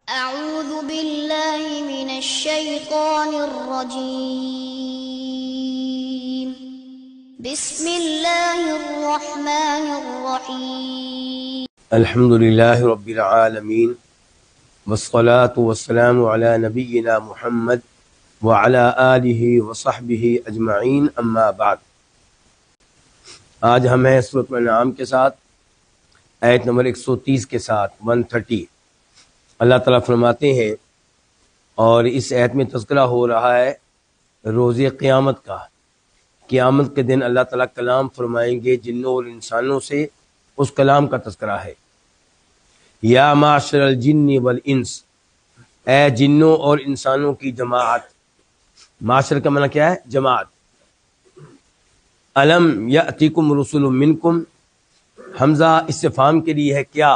أعوذ بالله من الشيطان الرجيم. بسم الله الرحمن الرحيم. الحمد للہ رب العالمین والصلاة والسلام علی نبینا محمد وعلی آلہ وصحبہ اجمعین، اما بعد۔ آج ہم ہیں سورۃ الانعام کے ساتھ آیت نمبر 130 کے ساتھ 130۔ اللہ تعالیٰ فرماتے ہیں، اور اس آیت میں تذکرہ ہو رہا ہے روز قیامت کا۔ قیامت کے دن اللہ تعالیٰ کلام فرمائیں گے جنوں اور انسانوں سے، اس کلام کا تذکرہ ہے۔ یا معاشر الجن والانس، اے جنوں اور انسانوں کی جماعت۔ معاشر کا معنی کیا ہے؟ جماعت۔ الم یأتکم رسل منکم، حمزہ استفہام کے لیے ہے کیا؟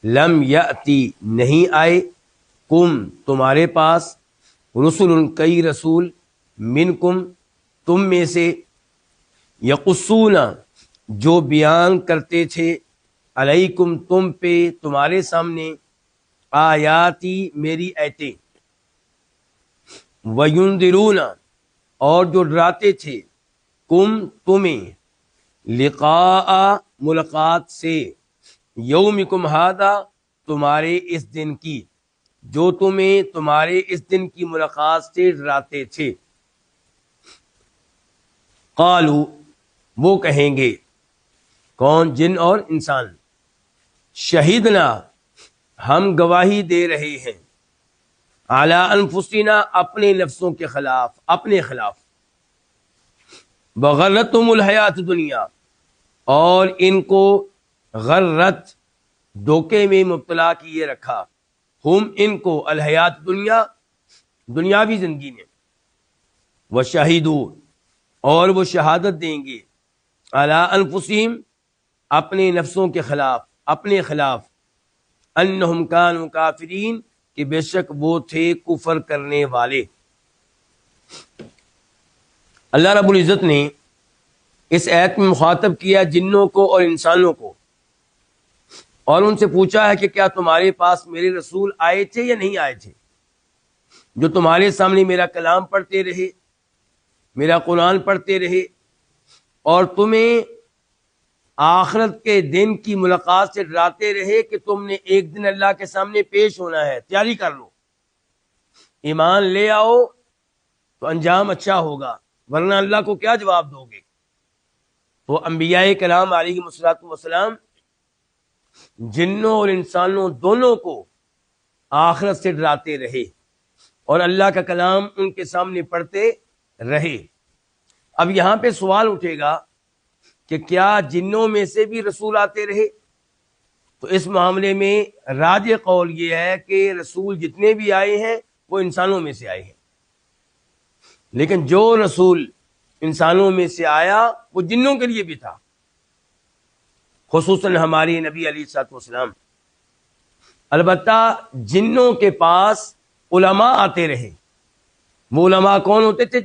لم یأتی نہیں آئے، کم تمہارے پاس، رسل کئی رسول، منکم تم میں سے، یقصون جو بیان کرتے تھے، علیکم تم پہ تمہارے سامنے، آیاتی میری آیتیں، وینذرون اور جو ڈراتے تھے، کم تمہیں، لقاء ملاقات سے، یومکم ھذا تمہارے اس دن کی، جو تمہیں تمہارے اس دن کی ملاقات سے ڈراتے تھے۔ قالو وہ کہیں گے، کون؟ جن اور انسان، شہیدنا ہم گواہی دے رہے ہیں، علی انفسنا اپنے نفسوں کے خلاف، اپنے خلاف، وغرتہم الحیات دنیا اور ان کو غرت دھوکے میں مبتلا کیے رکھا، ہم ان کو الحیات دنیا دنیاوی زندگی میں، وشہدوا اور وہ شہادت دیں گے، علی انفسہم اپنے نفسوں کے خلاف، اپنے خلاف، انہم کانوا کافرین کہ بے شک وہ تھے کفر کرنے والے۔ اللہ رب العزت نے اس آیت میں مخاطب کیا جنوں کو اور انسانوں کو، اور ان سے پوچھا ہے کہ کیا تمہارے پاس میرے رسول آئے تھے یا نہیں آئے تھے، جو تمہارے سامنے میرا کلام پڑھتے رہے، میرا قرآن پڑھتے رہے، اور تمہیں آخرت کے دن کی ملاقات سے ڈراتے رہے کہ تم نے ایک دن اللہ کے سامنے پیش ہونا ہے، تیاری کر لو، ایمان لے آؤ تو انجام اچھا ہوگا، ورنہ اللہ کو کیا جواب دو گے۔ تو انبیاء کرام علیہ الصلوۃ والسلام جنوں اور انسانوں دونوں کو آخرت سے ڈراتے رہے، اور اللہ کا کلام ان کے سامنے پڑھتے رہے۔ اب یہاں پہ سوال اٹھے گا کہ کیا جنوں میں سے بھی رسول آتے رہے؟ تو اس معاملے میں راجح قول یہ ہے کہ رسول جتنے بھی آئے ہیں وہ انسانوں میں سے آئے ہیں، لیکن جو رسول انسانوں میں سے آیا وہ جنوں کے لیے بھی تھا، خصوصاً ہمارے نبی علیہ الصلوۃ والسلام۔ البتہ جنوں کے پاس علماء آتے رہے۔ وہ علماء کون ہوتے تھے؟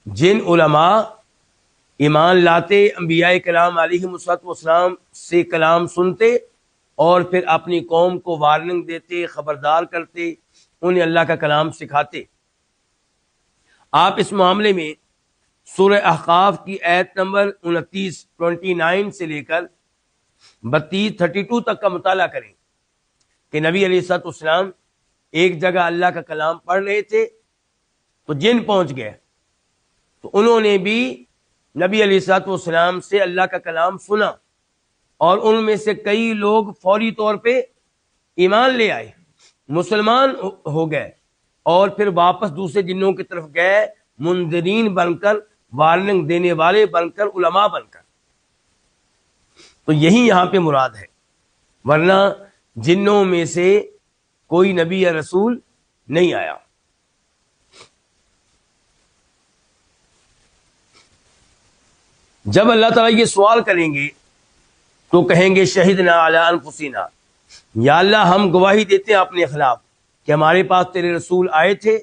جن علماء ایمان لاتے، انبیاء کرام علیہ الصلوۃ والسلام سے کلام سنتے، اور پھر اپنی قوم کو وارننگ دیتے، خبردار کرتے، انہیں اللہ کا کلام سکھاتے۔ آپ اس معاملے میں سورہ احقاف کی آیت نمبر 29 سے لے کر 32 تک کا مطالعہ کریں کہ نبی علیہ الصلوۃ والسلام ایک جگہ اللہ کا کلام پڑھ رہے تھے تو جن پہنچ گئے، تو انہوں نے بھی نبی علیہ الصلوۃ والسلام سے اللہ کا کلام سنا، اور ان میں سے کئی لوگ فوری طور پہ ایمان لے آئے، مسلمان ہو گئے، اور پھر واپس دوسرے جنوں کی طرف گئے، منذرین بن کر، وارننگ دینے والے بن کر، علماء بن کر۔ تو یہی یہاں پہ مراد ہے، ورنہ جنوں میں سے کوئی نبی یا رسول نہیں آیا۔ جب اللہ تعالیٰ یہ سوال کریں گے تو کہیں گے شہدنا علی انفسنا، یا اللہ ہم گواہی دیتے ہیں اپنے خلاف کہ ہمارے پاس تیرے رسول آئے تھے،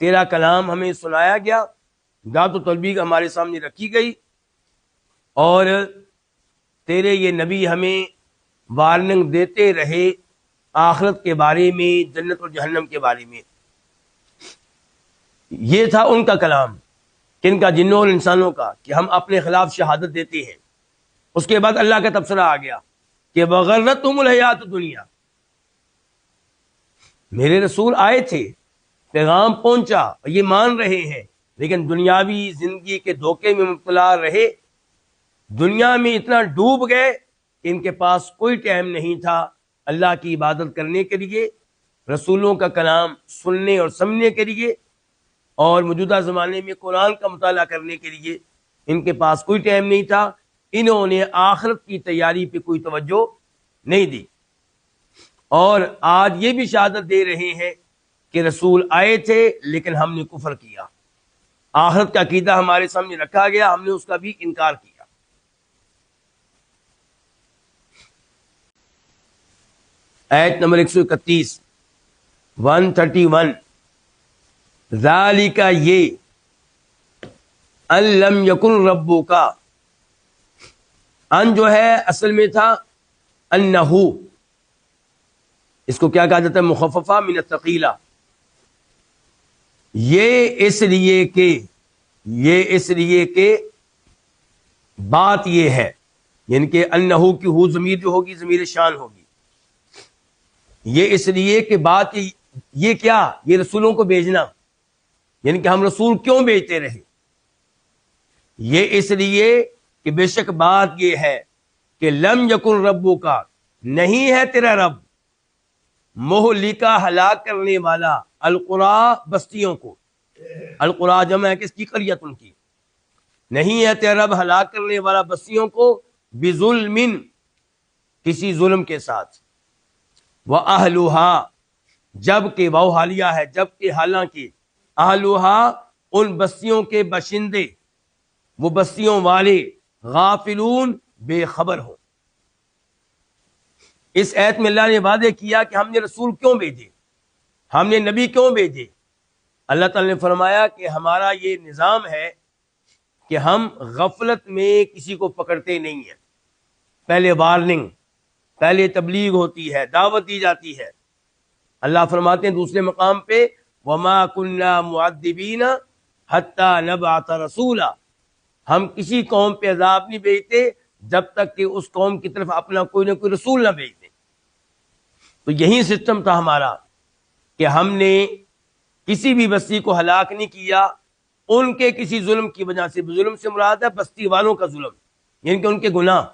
تیرا کلام ہمیں سنایا گیا، دعوت و تبلیغ ہمارے سامنے رکھی گئی، اور تیرے یہ نبی ہمیں وارننگ دیتے رہے آخرت کے بارے میں، جنت اور جہنم کے بارے میں. یہ تھا ان کا کلام، کن کا؟ جنوں اور انسانوں کا، کہ ہم اپنے خلاف شہادت دیتے ہیں. اس کے بعد اللہ کا تبصرہ آ گیا کہ وغرتہم الحیات الدنیا. میرے رسول آئے تھے، پیغام پہنچا، یہ مان رہے ہیں، لیکن دنیاوی زندگی کے دھوکے میں مبتلا رہے، دنیا میں اتنا ڈوب گئے کہ ان کے پاس کوئی ٹائم نہیں تھا اللہ کی عبادت کرنے کے لیے، رسولوں کا کلام سننے اور سمجھنے کے لیے، اور موجودہ زمانے میں قرآن کا مطالعہ کرنے کے لیے ان کے پاس کوئی ٹائم نہیں تھا. انہوں نے آخرت کی تیاری پہ کوئی توجہ نہیں دی، اور آج یہ بھی شہادت دے رہے ہیں کہ رسول آئے تھے لیکن ہم نے کفر کیا. آخرت کا عقیدہ ہمارے سامنے رکھا گیا، ہم نے اس کا بھی انکار کیا. آیت نمبر 131 131 ذالک، یہ ان لم یکن ربک، ان جو ہے اصل میں تھا انہو، اس کو کیا کہا جاتا ہے؟ مخففہ من الثقیلہ. یہ اس لیے کہ بات یہ ہے، یعنی کہ انہو کی ہو ضمیر جو ہوگی ضمیر شان ہوگی. یہ اس لیے کہ بات یہ کیا؟ یہ رسولوں کو بھیجنا، یعنی کہ ہم رسول کیوں بھیجتے رہے؟ یہ اس لیے کہ بے شک بات یہ ہے کہ لم یکن ربک، نہیں ہے تیرا رب، مہلکا، ہلاک کرنے والا، القریٰ، بستیوں کو. القریٰ جمع ہے کس کی؟ قریۃ کی. نہیں ہے تیرا رب ہلاک کرنے والا بستیوں کو، بظلم، کسی ظلم کے ساتھ. وَأَهْلُهَا، جب کہ وہ حالیہ ہے، جب کہ حالانکہ اہلوہا، ان بستیوں کے باشندے، وہ بستیوں والے، غافلون، بے خبر ہوں. اس آیت میں اللہ نے وعدے کیا کہ ہم نے رسول کیوں بھیجے، ہم نے نبی کیوں بھیجے. اللہ تعالی نے فرمایا کہ ہمارا یہ نظام ہے کہ ہم غفلت میں کسی کو پکڑتے نہیں ہیں. پہلے وارننگ، پہلے تبلیغ ہوتی ہے، دعوت دی جاتی ہے. اللہ فرماتے ہیں دوسرے مقام پہ وَمَا كُنَّا مُعَذِّبِينَ حَتَّى نَبْعَثَ رَسُولًا، ہم کسی قوم پہ عذاب نہیں بھیجتے جب تک کہ اس قوم کی طرف اپنا کوئی نہ کوئی رسول نہ بھیج دیں. تو یہی سسٹم تھا ہمارا کہ ہم نے کسی بھی بستی کو ہلاک نہیں کیا ان کے کسی ظلم کی وجہ سے. ظلم سے مراد ہے بستی والوں کا ظلم، یعنی کہ ان کے گناہ.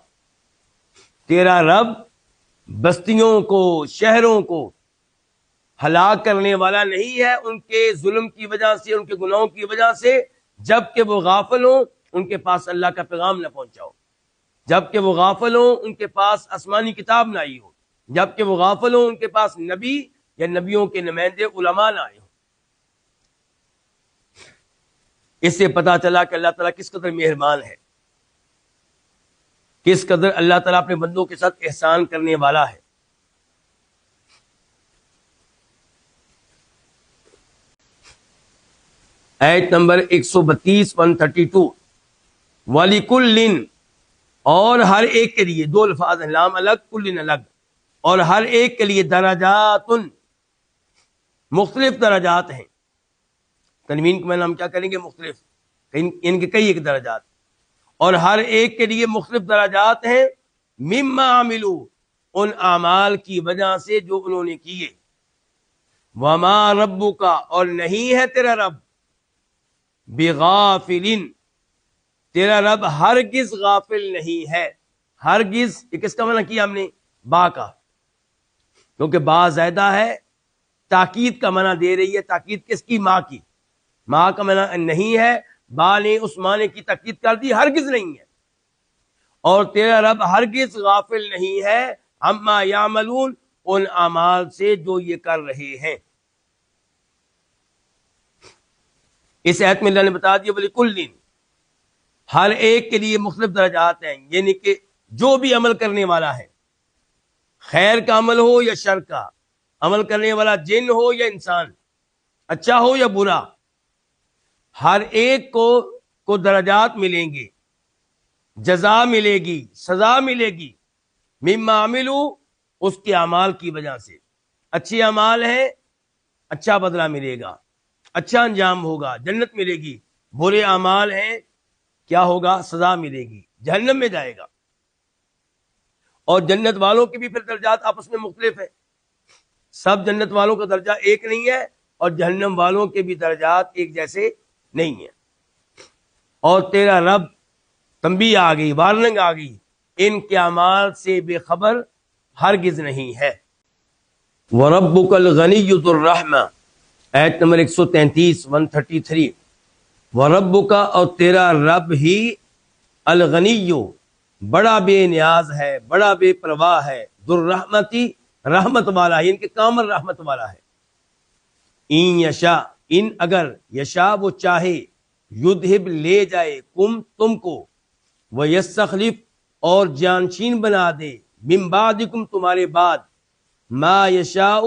تیرا رب بستیوں کو، شہروں کو ہلاک کرنے والا نہیں ہے ان کے ظلم کی وجہ سے، ان کے گناہوں کی وجہ سے، جب کہ وہ غافل ہوں، ان کے پاس اللہ کا پیغام نہ پہنچاؤ، جب کہ وہ غافل ہوں، ان کے پاس آسمانی کتاب نہ آئی ہو، جب کہ وہ غافل ہوں، ان کے پاس نبی یا نبیوں کے نمائندے علماء نہ آئے ہوں. اس سے پتا چلا کہ اللہ تعالیٰ کس قدر مہربان ہے، کس قدر اللہ تعالیٰ اپنے بندوں کے ساتھ احسان کرنے والا ہے. آیت نمبر 132 132 وَلِكُلٍّ، اور ہر ایک کے لیے، دو الفاظ ہیں، لام الگ، کلن الگ، اور ہر ایک کے لیے درجات، مختلف درجات ہیں. تنوین کو میں ہم کیا کریں گے؟ مختلف، ان کے کئی ایک درجات، اور ہر ایک کے لیے مختلف درجات ہیں. مما عملو، ان اعمال کی وجہ سے جو انہوں نے کیے. وما ربک، اور نہیں ہے تیرا رب، بغافلن، تیرا رب ہرگز غافل نہیں ہے. ہرگز، یہ کس کا معنی کیا ہم نے؟ با کا، کیونکہ با زائدہ ہے، تاکید کا معنی دے رہی ہے. تاکید کس کی؟ ماں کی. ماں کا معنی نہیں ہے، با نے اس معنی کی تاکید کر دی، ہرگز نہیں ہے. اور تیرا رب ہرگز غافل نہیں ہے عما یعملون، ان اعمال سے جو یہ کر رہے ہیں. اس آیت میں اللہ نے بتا دیا وَلِكُلٍّ، ہر ایک کے لیے مختلف درجات ہیں، یعنی کہ جو بھی عمل کرنے والا ہے، خیر کا عمل ہو یا شر کا، عمل کرنے والا جن ہو یا انسان، اچھا ہو یا برا، ہر ایک کو درجات ملیں گے، جزا ملے گی، سزا ملے گی، مما عملو، اس کے اعمال کی وجہ سے. اچھے اعمال ہیں اچھا بدلہ ملے گا، اچھا انجام ہوگا، جنت ملے گی. برے اعمال ہیں کیا ہوگا؟ سزا ملے گی، جہنم میں جائے گا. اور جنت والوں کے بھی پھر درجات آپس میں مختلف ہیں. سب جنت والوں کا درجہ ایک نہیں ہے اور جہنم والوں کے بھی درجات ایک جیسے نہیں ہیں. اور تیرا رب، تنبیہ آ گئی، وارننگ آ گئی، ان کے اعمال سے بے خبر ہرگز نہیں ہے. وَرَبُّكَ الْغَنِيُّ ذُو الرَّحْمَةِ، آیت نمبر 133 133. وَرَبُّكَ، اور تیرا رب ہی، الغنی، بڑا بے نیاز ہے، بڑا بے پرواہ ہے، ذو الرحمتی، رحمت والا ہے، ان کے کامل رحمت والا ہے. ان یشا، ان اگر، یشا وہ چاہے، یذہب لے جائے، کم تم کو، ویستخلف اور جانشین بنا دے، من بعدکم تمہارے بعد، ما یشاء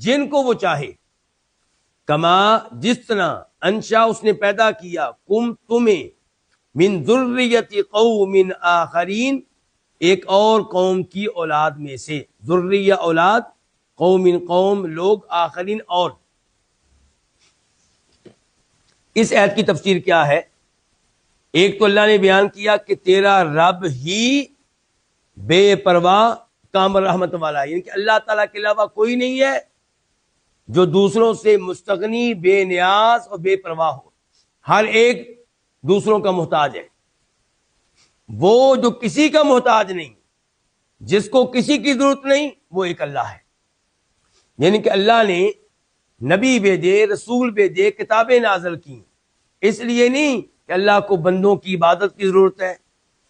جن کو وہ چاہے، کما جس طرح، انشا اس نے پیدا کیا، کم تمہیں، من ذریت قوم آخرین ایک اور قوم کی اولاد میں سے، ذریہ اولاد، قوم قوم لوگ، آخرین اور. اس آیت کی تفسیر کیا ہے؟ ایک تو اللہ نے بیان کیا کہ تیرا رب ہی بے پرواہ کامل رحمت والا ہے، یعنی کہ اللہ تعالیٰ کے علاوہ کوئی نہیں ہے جو دوسروں سے مستغنی، بے نیاز اور بے پرواہ ہو. ہر ایک دوسروں کا محتاج ہے. وہ جو کسی کا محتاج نہیں، جس کو کسی کی ضرورت نہیں، وہ ایک اللہ ہے. یعنی کہ اللہ نے نبی بھیجے، رسول بھیجے، کتابیں نازل کی، اس لیے نہیں کہ اللہ کو بندوں کی عبادت کی ضرورت ہے،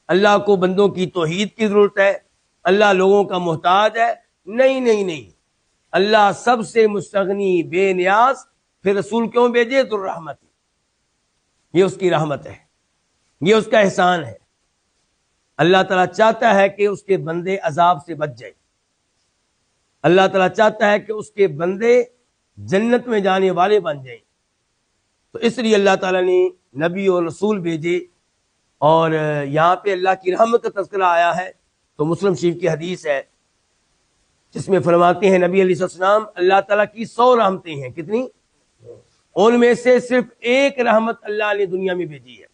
اللہ کو بندوں کی توحید کی ضرورت ہے، اللہ لوگوں کا محتاج ہے. نہیں نہیں نہیں، اللہ سب سے مستغنی، بے نیاز. پھر رسول کیوں بھیجے؟ ذو الرحمت، یہ اس کی رحمت ہے، یہ اس کا احسان ہے. اللہ تعالیٰ چاہتا ہے کہ اس کے بندے عذاب سے بچ جائیں. اللہ تعالیٰ چاہتا ہے کہ اس کے بندے جنت میں جانے والے بن جائیں. تو اس لیے اللہ تعالیٰ نے نبی اور رسول بھیجے. اور یہاں پہ اللہ کی رحمت کا تذکرہ آیا ہے تو مسلم شریف کی حدیث ہے جس میں فرماتے ہیں نبی علیہ السلام، اللہ تعالیٰ کی 100 رحمتیں ہیں. کتنی؟ ان میں سے صرف ایک رحمت اللہ نے دنیا میں بھیجی ہے،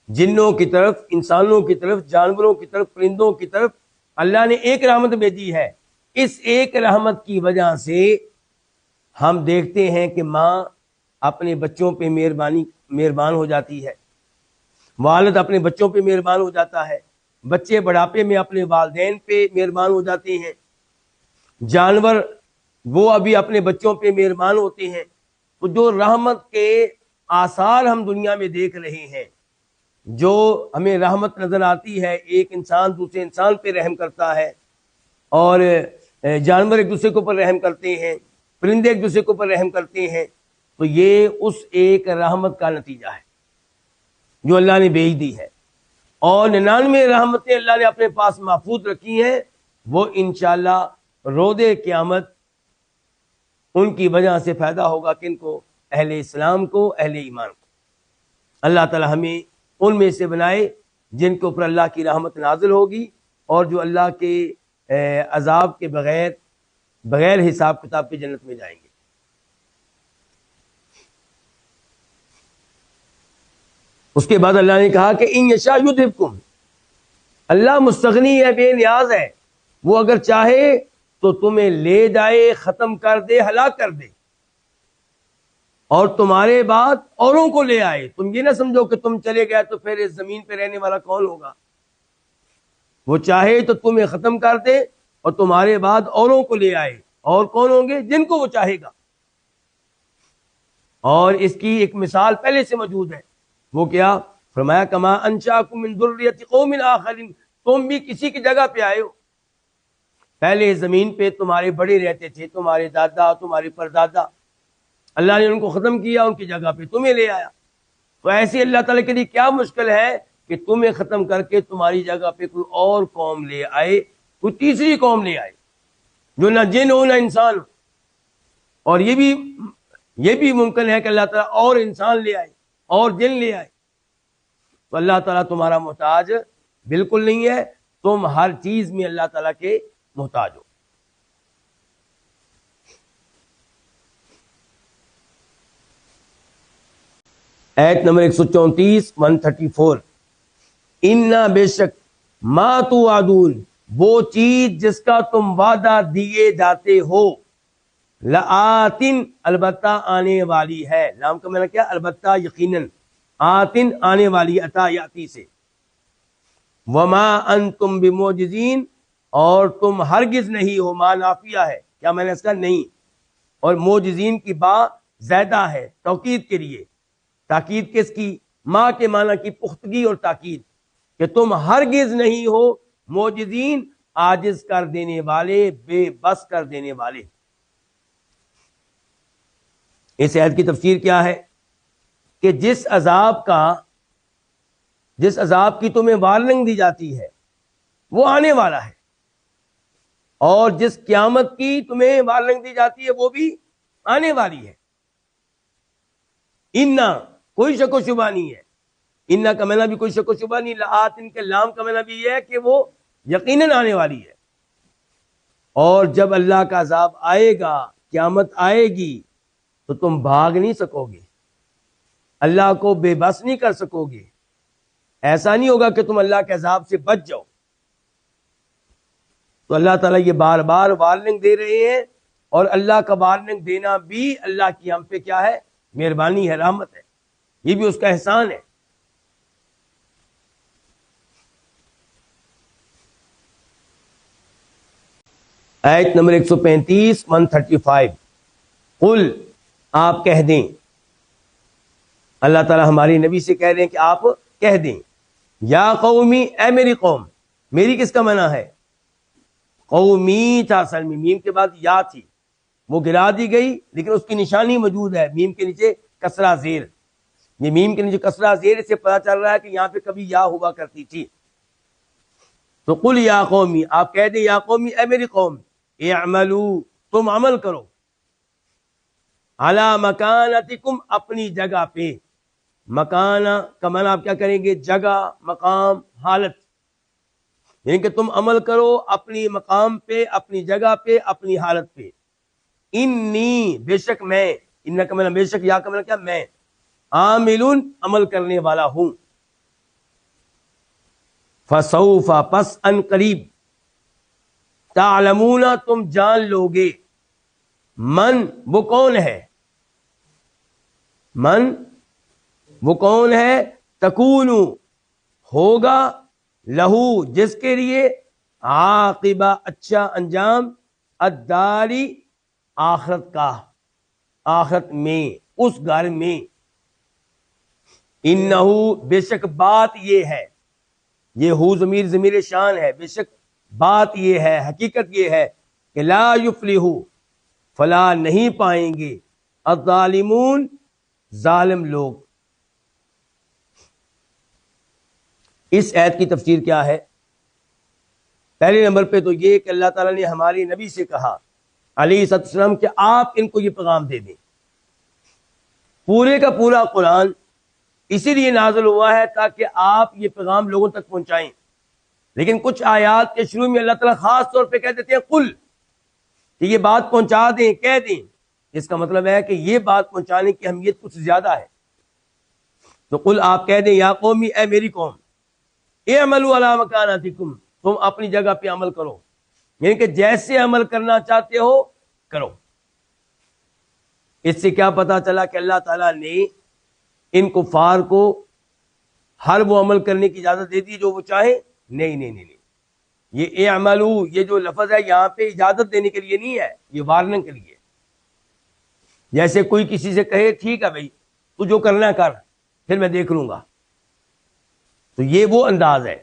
جنوں کی طرف، انسانوں کی طرف، جانوروں کی طرف، پرندوں کی طرف اللہ نے ایک رحمت بھیجی ہے. اس ایک رحمت کی وجہ سے ہم دیکھتے ہیں کہ ماں اپنے بچوں پہ مہربان ہو جاتی ہے، والد اپنے بچوں پہ مہربان ہو جاتا ہے، بچے بڑھاپے میں اپنے والدین پہ مہربان ہو جاتے ہیں، جانور وہ ابھی اپنے بچوں پہ مہربان ہوتے ہیں. تو جو رحمت کے آثار ہم دنیا میں دیکھ رہے ہیں، جو ہمیں رحمت نظر آتی ہے، ایک انسان دوسرے انسان پہ رحم کرتا ہے، اور جانور ایک دوسرے کے اوپر رحم کرتے ہیں، پرندے ایک دوسرے کے اوپر رحم کرتے ہیں، تو یہ اس ایک رحمت کا نتیجہ ہے جو اللہ نے بھیج دی ہے. اور 99 رحمتیں اللہ نے اپنے پاس محفوظ رکھی ہیں، وہ انشاءاللہ روز قیامت ان کی وجہ سے فائدہ ہوگا کن کو؟ اہل اسلام کو، اہل ایمان کو. اللہ تعالی ہمیں ان میں سے بنائے جن کے اوپر اللہ کی رحمت نازل ہوگی اور جو اللہ کے عذاب کے بغیر حساب کتاب کے جنت میں جائیں گے. اس کے بعد اللہ نے کہا کہ ان یشاء یذہبکم، اللہ مستغنی ہے، بے نیاز ہے، وہ اگر چاہے تو تمہیں لے جائے، ختم کر دے، ہلاک کر دے، اور تمہارے بعد اوروں کو لے آئے. تم یہ نہ سمجھو کہ تم چلے گئے تو پھر اس زمین پہ رہنے والا کون ہوگا. وہ چاہے تو تمہیں ختم کر دے اور تمہارے بعد اوروں کو لے آئے. اور کون ہوں گے؟ جن کو وہ چاہے گا. اور اس کی ایک مثال پہلے سے موجود ہے. وہ کیا فرمایا؟ کما انشاکم من ذریۃ قوم آخرین، تم بھی کسی کی جگہ پہ آئے ہو. پہلے زمین پہ تمہارے بڑے رہتے تھے، تمہارے دادا، تمہارے پردادا، اللہ نے ان کو ختم کیا، ان کی جگہ پہ تمہیں لے آیا. تو ایسے اللہ تعالیٰ کے لیے کیا مشکل ہے کہ تمہیں ختم کر کے تمہاری جگہ پہ کوئی اور قوم لے آئے، کوئی تیسری قوم لے آئے جو نہ جن ہو نہ انسان ہو. اور یہ بھی ممکن ہے کہ اللہ تعالیٰ اور انسان لے آئے اور جن لے آئے. تو اللہ تعالیٰ تمہارا محتاج بالکل نہیں ہے، تم ہر چیز میں اللہ تعالیٰ کے محتاج ہو. آیت نمبر 134 134 انا بے شک ما توعدون وہ چیز جس کا تم وعدہ دیے جاتے ہو لآتن البتہ آنے والی ہے. لام کا معنی کیا؟ البتہ، یقیناً. آتن آنے والی، عطا یاتی سے. وما انتم بمعجزین اور تم ہرگز نہیں ہو. ما نافیہ ہے، کیا میں نے اس کا نہیں، اور معجزین کی با زیادہ ہے توکید کے لیے. تاکید کس کی؟ ما کے معنی کی پختگی اور تاکید، کہ تم ہرگز نہیں ہو معجزین، عاجز کر دینے والے، بے بس کر دینے والے. اس آیت کی تفسیر کیا ہے کہ جس عذاب کی تمہیں وارننگ دی جاتی ہے وہ آنے والا ہے، اور جس قیامت کی تمہیں وارننگ دی جاتی ہے وہ بھی آنے والی ہے. انا کوئی شک و شبہ نہیں ہے. انا کا معنی بھی کوئی شک و شبہ نہیں. لآتن کے لام کا معنی بھی یہ ہے کہ وہ یقیناً آنے والی ہے. اور جب اللہ کا عذاب آئے گا، قیامت آئے گی، تو تم بھاگ نہیں سکو گے، اللہ کو بے بس نہیں کر سکو گے. ایسا نہیں ہوگا کہ تم اللہ کے عذاب سے بچ جاؤ. تو اللہ تعالیٰ یہ بار بار وارننگ دے رہے ہیں، اور اللہ کا وارننگ دینا بھی اللہ کی ہم پہ کیا ہے؟ مہربانی ہے، رحمت ہے. یہ بھی اس کا احسان ہے. آیت نمبر 135 135 قل آپ کہہ دیں. اللہ تعالیٰ ہماری نبی سے کہہ رہے ہیں کہ آپ کہہ دیں. یا قومی، اے میری قوم. میری کس کا معنی ہے؟ قومی تھا اصل میں، میم کے بعد یا تھی، وہ گرا دی گئی، لیکن اس کی نشانی موجود ہے. میم کے نیچے کسرہ زیر، یہ میم کے نیچے کسرہ زیر سے پتہ چل رہا ہے کہ یہاں پہ کبھی یا ہوا کرتی تھی. تو قل یا قومی، آپ کہہ دیں یا قومی، اے میری قوم، اعملوا، تم عمل کرو، علی مکانتکم، اپنی جگہ پہ. مکانہ کا معنی آپ کیا کریں گے؟ جگہ، مقام، حالت. یعنی کہ تم عمل کرو اپنی مقام پہ، اپنی جگہ پہ، اپنی حالت پہ. انی، بے شک میں. ان کا معنی بے شک، یا کا معنی کیا؟ میں. عاملون، عمل کرنے والا ہوں. فسوف، پس ان قریب. تعلمون، تم جان لو گے. من، وہ کون ہے؟ من، وہ کون ہے؟ تکون، ہوگا، لہو، جس کے لیے، عاقبہ، اچھا انجام، الداری، آخرت کا، آخرت میں، اس گھر میں. انہو، بے شک بات یہ ہے، یہ ہو ضمیر شان ہے. بے شک بات یہ ہے، حقیقت یہ ہے کہ لا یفلح، فلاح نہیں پائیں گے، الظالمون، ظالم لوگ. اس آیت کی تفسیر کیا ہے؟ پہلے نمبر پہ تو یہ کہ اللہ تعالیٰ نے ہماری نبی سے کہا علیہ السلام کہ آپ ان کو یہ پیغام دے دیں. پورے کا پورا قرآن اسی لیے نازل ہوا ہے تاکہ آپ یہ پیغام لوگوں تک پہنچائیں. لیکن کچھ آیات کے شروع میں اللہ تعالیٰ خاص طور پہ کہہ دیتے ہیں قل، کہ یہ بات پہنچا دیں، کہہ دیں. اس کا مطلب ہے کہ یہ بات پہنچانے کی اہمیت کچھ زیادہ ہے. تو قل، آپ کہہ دیں، یا قومی، اے میری قوم، اعملوا علی مکانتکم، تم اپنی جگہ پہ عمل کرو. یعنی کہ جیسے عمل کرنا چاہتے ہو کرو. اس سے کیا پتا چلا کہ اللہ تعالیٰ نے ان کفار کو ہر وہ عمل کرنے کی اجازت دے دی جو وہ چاہیں؟ نہیں نہیں نہیں نہیں. یہ اعملوا، یہ جو لفظ ہے یہاں پہ اجازت دینے کے لیے نہیں ہے، یہ وارننگ کے لیے. جیسے کوئی کسی سے کہے ٹھیک ہے بھائی تو جو کرنا کر، پھر میں دیکھ لوں گا. تو یہ وہ انداز ہے.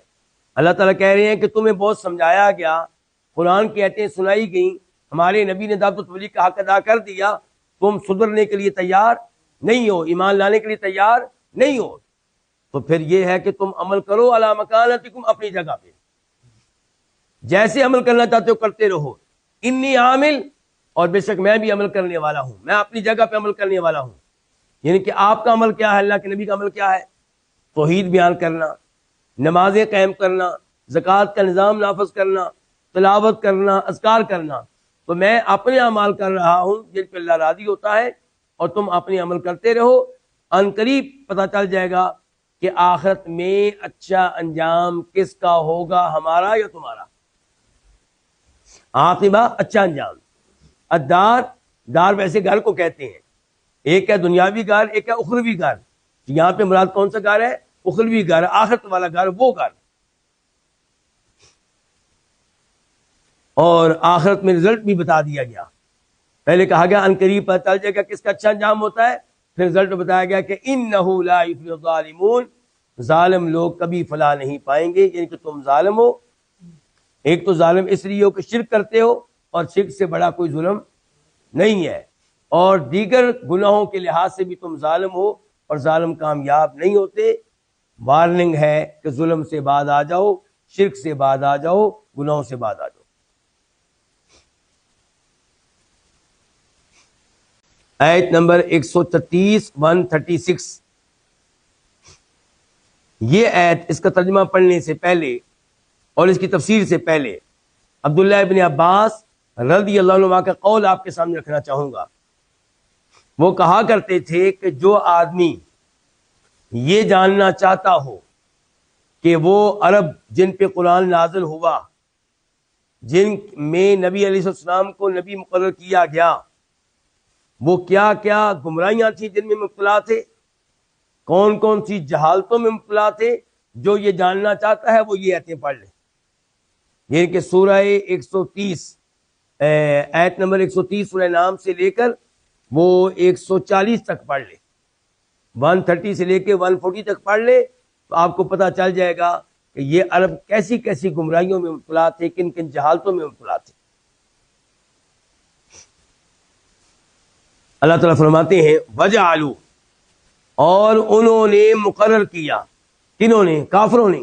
اللہ تعالیٰ کہہ رہے ہیں کہ تمہیں بہت سمجھایا گیا، قرآن کی آیتیں سنائی گئیں، ہمارے نبی نے دعوت و تبلیغ کا حق ادا کر دیا، تم سدھرنے کے لیے تیار نہیں ہو، ایمان لانے کے لیے تیار نہیں ہو. تو پھر یہ ہے کہ تم عمل کرو علی مکانتکم، اپنی جگہ پہ جیسے عمل کرنا چاہتے ہو کرتے رہو. انی عامل، اور بے شک میں بھی عمل کرنے والا ہوں، میں اپنی جگہ پہ عمل کرنے والا ہوں. یعنی کہ آپ کا عمل کیا ہے، اللہ کے نبی کا عمل کیا ہے؟ توحید بیان کرنا، نمازیں قائم کرنا، زکوٰۃ کا نظام نافذ کرنا، تلاوت کرنا، اذکار کرنا. تو میں اپنے اعمال کر رہا ہوں جن پہ اللہ راضی ہوتا ہے، اور تم اپنے عمل کرتے رہو. ان قریب پتہ چل جائے گا کہ آخرت میں اچھا انجام کس کا ہوگا، ہمارا یا تمہارا۔ عاقبہ اچھا انجام۔ الدار، دار ویسے گھر کو کہتے ہیں، ایک ہے دنیاوی گھر، ایک ہے اخروی گھر۔ یہاں پہ مراد کون سا گھر ہے؟ اخروی گھر، آخرت والا گھر، وہ گھر۔ اور آخرت میں رزلٹ بھی بتا دیا گیا، پہلے کہا گیا ان قریب پتہ چل جائے گا کس کا اچھا انجام ہوتا ہے، پھر رزلٹ بتایا گیا کہ انہ لا یفلح الظالمون، ظالم لوگ کبھی فلاح نہیں پائیں گے، یعنی کہ تم ظالم ہو۔ ایک تو ظالم اس لیے ہو کہ شرک کرتے ہو، اور شرک سے بڑا کوئی ظلم نہیں ہے، اور دیگر گناہوں کے لحاظ سے بھی تم ظالم ہو، اور ظالم کامیاب نہیں ہوتے۔ وارننگ ہے کہ ظلم سے بعد آ جاؤ، شرک سے بعد آ جاؤ، گناہوں سے بعد آ جاؤ۔ آیت نمبر 133 136، یہ آیت، اس کا ترجمہ پڑھنے سے پہلے اور اس کی تفسیر سے پہلے عبداللہ ابن عباس رضی اللہ عنہ کا قول آپ کے سامنے رکھنا چاہوں گا۔ وہ کہا کرتے تھے کہ جو آدمی یہ جاننا چاہتا ہو کہ وہ عرب جن پہ قرآن نازل ہوا، جن میں نبی علیہ السلام کو نبی مقرر کیا گیا، وہ کیا کیا گمراہیاں تھیں جن میں مبتلا تھے، کون کون سی جہالتوں میں مبتلا تھے، جو یہ جاننا چاہتا ہے وہ یہ آیتیں پڑھ لے۔ یعنی کہ سورہ 130 آیت نمبر 130 سورہ نام سے لے کر وہ 140 تک پڑھ لے، 130 سے لے کے 140 تک پڑھ لے، تو آپ کو پتہ چل جائے گا کہ یہ عرب کیسی کیسی گمراہیوں میں مبتلا تھے، کن کن جہالتوں میں مبتلا تھے۔ اللہ تعالیٰ فرماتے ہیں وَجَعَلُوا، اور انہوں نے مقرر کیا، کنہوں نے؟ کافروں نے،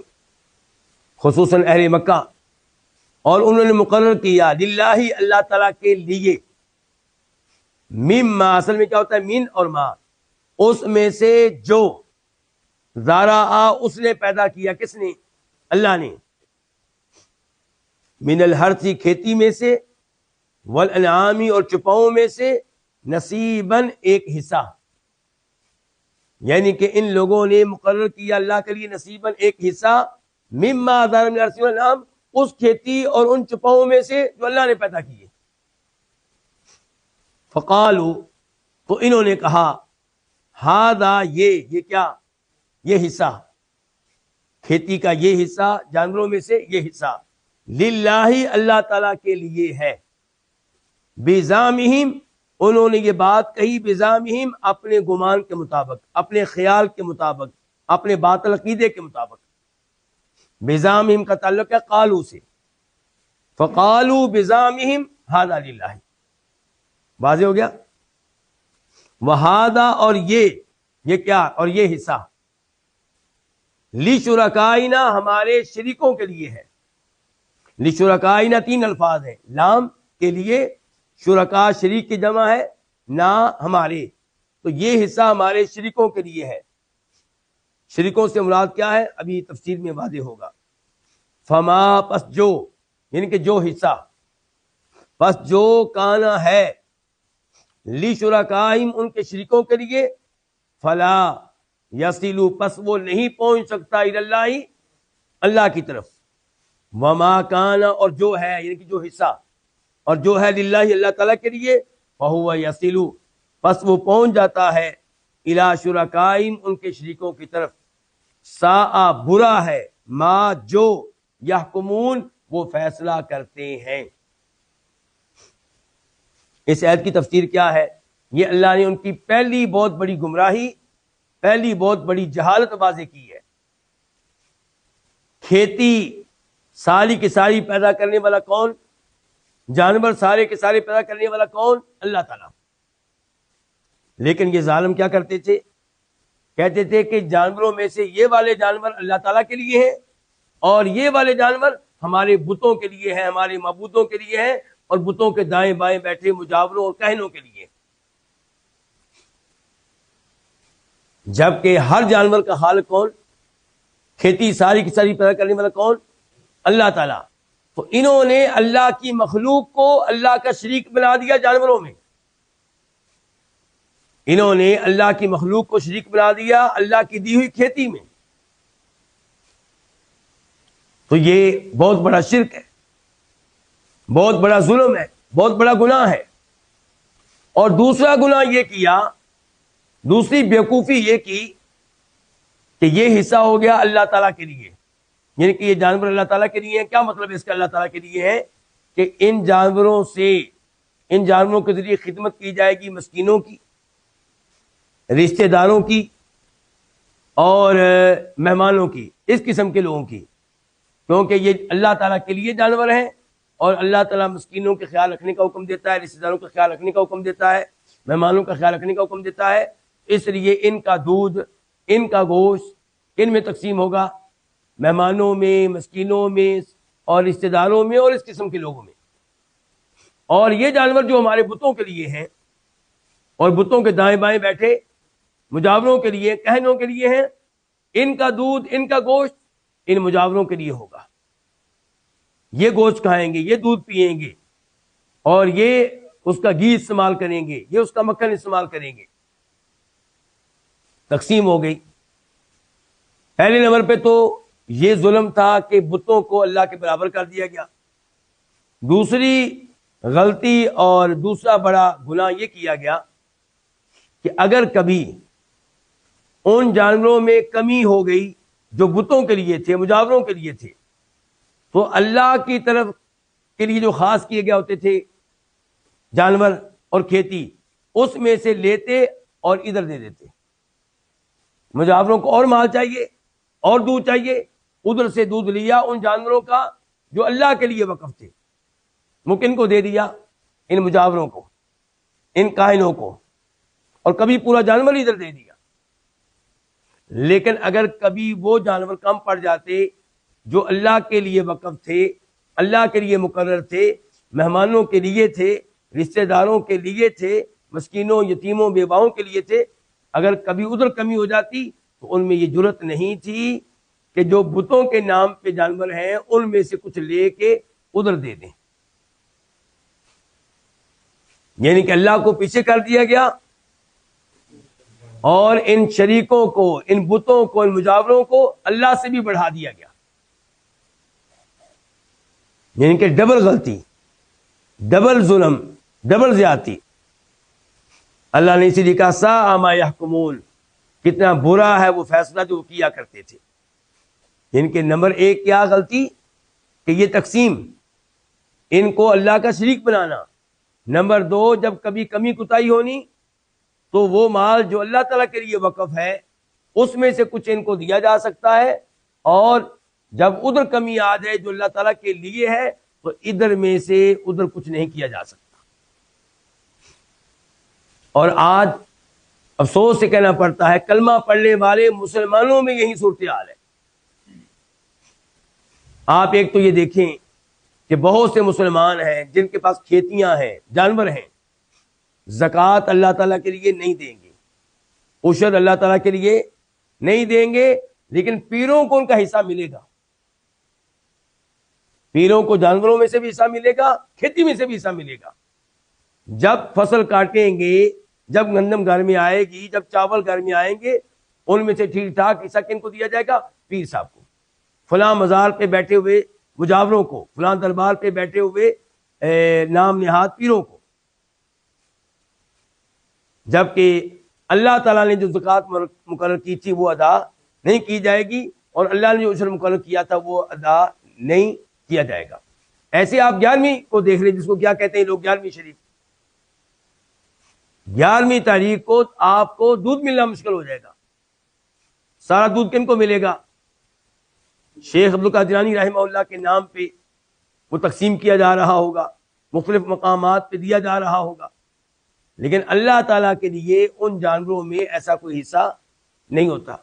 خصوصاً اہل مکہ، اور انہوں نے مقرر کیا للہ، اللہ تعالیٰ کے لیے، مما، اصل میں کیا ہوتا ہے؟ من اور ما، اس میں سے جو، زارعا، اس نے پیدا کیا، کس نے؟ اللہ نے، من الحرث، کھیتی میں سے، والانعام، اور چپاؤں میں سے، نصیباً، ایک حصہ، یعنی کہ ان لوگوں نے مقرر کیا اللہ کے لیے نصیباً، ایک حصہ، مما ظہر من الحرث والانعام، اس کھیتی اور ان چپاؤں میں سے جو اللہ نے پیدا کیے۔ فقالوا، تو انہوں نے کہا، ہذا، یہ کیا؟ یہ حصہ، کھیتی کا یہ حصہ، جانوروں میں سے یہ حصہ، للہ، اللہ تعالیٰ کے لیے ہے، بزعمہم، انہوں نے یہ بات کہی، بزعمہم، اپنے گمان کے مطابق، اپنے خیال کے مطابق، اپنے باطل عقیدے کے مطابق۔ بزعمہم کا تعلق ہے قالو سے، فقالوا بزعمہم ھذا للہ، واضح ہو گیا؟ وھذا، اور یہ کیا؟ اور یہ حصہ، لشرکائنا، ہمارے شریکوں کے لیے ہے۔ لشرکائنا 3 الفاظ ہیں، لام کے لیے، شرکا شریک کی جمع ہے، نا ہمارے، تو یہ حصہ ہمارے شریکوں کے لیے ہے۔ شریکوں سے مراد کیا ہے؟ ابھی تفسیر میں واضح ہوگا۔ فما، پس جو، یعنی کہ جو حصہ، پس جو کانا ہے، لشرکائہم، ان کے شریکوں کے لیے، فلا یصلوا، پس وہ نہیں پہنچ سکتا، اللہ، اللہ کی طرف، وما کانا، اور جو ہے، یعنی کہ جو حصہ اور جو ہے، للہ، اللہ تعالیٰ کے لیے، فہو یصل، پس وہ پہنچ جاتا ہے، الی شرکائہم، ان کے شریکوں کی طرف، ساء، برا ہے، ما، جو، یحکمون، وہ فیصلہ کرتے ہیں۔ اس آیت کی تفسیر کیا ہے؟ یہ اللہ نے ان کی پہلی بہت بڑی گمراہی، پہلی بہت بڑی جہالت واضح کی ہے۔ کھیتی ساری کی ساری پیدا کرنے والا کون؟ جانور سارے کے سارے پیدا کرنے والا کون؟ اللہ تعالیٰ۔ لیکن یہ ظالم کیا کرتے تھے؟ کہتے تھے کہ جانوروں میں سے یہ والے جانور اللہ تعالیٰ کے لیے ہیں، اور یہ والے جانور ہمارے بتوں کے لیے ہیں، ہمارے معبودوں کے لیے ہیں، اور بتوں کے دائیں بائیں بیٹھے مجاوروں اور کہنوں کے لیے۔ جبکہ ہر جانور کا خالق کون؟ کھیتی ساری کی ساری پیدا کرنے والا کون؟ اللہ تعالیٰ۔ تو انہوں نے اللہ کی مخلوق کو اللہ کا شریک بنا دیا جانوروں میں۔ انہوں نے اللہ کی مخلوق کو شریک بنا دیا اللہ کی دی ہوئی کھیتی میں، تو یہ بہت بڑا شرک ہے، بہت بڑا ظلم ہے، بہت بڑا گناہ ہے۔ اور دوسرا گناہ یہ کیا، دوسری بیوقوفی یہ کی کہ یہ حصہ ہو گیا اللہ تعالیٰ کے لیے، یعنی کہ یہ جانور اللہ تعالیٰ کے لیے ہیں۔ کیا مطلب اس کا اللہ تعالیٰ کے لیے ہے؟ کہ ان جانوروں کے ذریعے خدمت کی جائے گی مسکینوں کی، رشتہ داروں کی اور مہمانوں کی، اس قسم کے لوگوں کی، کیونکہ یہ اللہ تعالیٰ کے لیے جانور ہیں اور اللہ تعالیٰ مسکینوں کے خیال رکھنے کا حکم دیتا ہے، رشتہ داروں کا خیال رکھنے کا حکم دیتا ہے، مہمانوں کا خیال رکھنے کا حکم دیتا ہے۔ اس لیے ان کا دودھ، ان کا گوشت کن میں تقسیم ہوگا؟ مہمانوں میں، مسکینوں میں اور رشتہ داروں میں اور اس قسم کے لوگوں میں۔ اور یہ جانور جو ہمارے بتوں کے لیے ہیں اور بتوں کے دائیں بائیں بیٹھے مجاوروں کے لیے، کہنوں کے لیے ہیں، ان کا دودھ، ان کا گوشت ان مجاوروں کے لیے ہوگا۔ یہ گوشت کھائیں گے، یہ دودھ پیئیں گے اور یہ اس کا گھی استعمال کریں گے، یہ اس کا مکھن استعمال کریں گے۔ تقسیم ہو گئی۔ پہلے نمبر پہ تو یہ ظلم تھا کہ بتوں کو اللہ کے برابر کر دیا گیا۔ دوسری غلطی اور دوسرا بڑا گناہ یہ کیا گیا کہ اگر کبھی ان جانوروں میں کمی ہو گئی جو بتوں کے لیے تھے، مجاوروں کے لیے تھے، تو اللہ کی طرف کے لیے جو خاص کیے گئے ہوتے تھے جانور اور کھیتی، اس میں سے لیتے اور ادھر دے دیتے۔ مجاوروں کو اور مال چاہیے اور دودھ چاہیے، ادھر سے دودھ لیا ان جانوروں کا جو اللہ کے لیے وقف تھے، ممکن کو دے دیا ان مجاوروں کو، ان کاہنوں کو، اور کبھی پورا جانور ادھر دے دیا۔ لیکن اگر کبھی وہ جانور کم پڑ جاتے جو اللہ کے لیے وقف تھے، اللہ کے لیے مقرر تھے، مہمانوں کے لیے تھے، رشتہ داروں کے لیے تھے، مسکینوں، یتیموں، بیواؤں کے لیے تھے، اگر کبھی ادھر کمی ہو جاتی تو ان میں یہ جرت نہیں تھی کہ جو بتوں کے نام پہ جانور ہیں ان میں سے کچھ لے کے ادھر دے دیں، یعنی کہ اللہ کو پیچھے کر دیا گیا اور ان شریکوں کو، ان بتوں کو، ان مجاوروں کو اللہ سے بھی بڑھا دیا گیا، یعنی کہ ڈبل غلطی، ڈبل ظلم، ڈبل زیادتی۔ اللہ نے اسی لیے کہا ساء ما یحکمون، کتنا برا ہے وہ فیصلہ جو وہ کیا کرتے تھے۔ یعنی کہ نمبر ایک کیا غلطی کہ یہ تقسیم، ان کو اللہ کا شریک بنانا۔ نمبر دو، جب کبھی کمی کوتاہی ہونی تو وہ مال جو اللہ تعالیٰ کے لیے وقف ہے اس میں سے کچھ ان کو دیا جا سکتا ہے، اور جب ادھر کمی آ جائے جو اللہ تعالیٰ کے لیے ہے تو ادھر میں سے ادھر کچھ نہیں کیا جا سکتا۔ اور آج افسوس سے کہنا پڑتا ہے کلمہ پڑھنے والے مسلمانوں میں یہی صورتحال ہے۔ آپ ایک تو یہ دیکھیں کہ بہت سے مسلمان ہیں جن کے پاس کھیتیاں ہیں، جانور ہیں، زکوٰۃ اللہ تعالیٰ کے لیے نہیں دیں گے، عشر اللہ تعالیٰ کے لیے نہیں دیں گے، لیکن پیروں کو ان کا حصہ ملے گا۔ پیروں کو جانوروں میں سے بھی حصہ ملے گا، کھیتی میں سے بھی حصہ ملے گا۔ جب فصل کاٹیں گے، جب گندم گھر میں آئے گی، جب چاول گھر میں آئیں گے، ان میں سے ٹھیک ٹھاک حصہ کن کو دیا جائے گا؟ پیر صاحب کو، فلاں مزار پہ بیٹھے ہوئے مجاوروں کو، فلاں دربار پہ بیٹھے ہوئے نام نہاد پیروں کو۔ جبکہ اللہ تعالیٰ نے جو زکوٰۃ مقرر کی تھی وہ ادا نہیں کی جائے گی، اور اللہ نے جو عشر مقرر کیا تھا وہ ادا نہیں کیا جائے گا۔ ایسے آپ 11ویں کو دیکھ لیں، جس کو کیا کہتے ہیں لوگ 11ویں شریف، 11ویں تاریخ کو آپ کو دودھ ملنا مشکل ہو جائے گا۔ سارا دودھ کن کو ملے گا؟ شیخ عبدالقادرانی رحمہ اللہ کے نام پہ وہ تقسیم کیا جا رہا ہوگا، مختلف مقامات پہ دیا جا رہا ہوگا، لیکن اللہ تعالیٰ کے لیے ان جانوروں میں ایسا کوئی حصہ نہیں ہوتا۔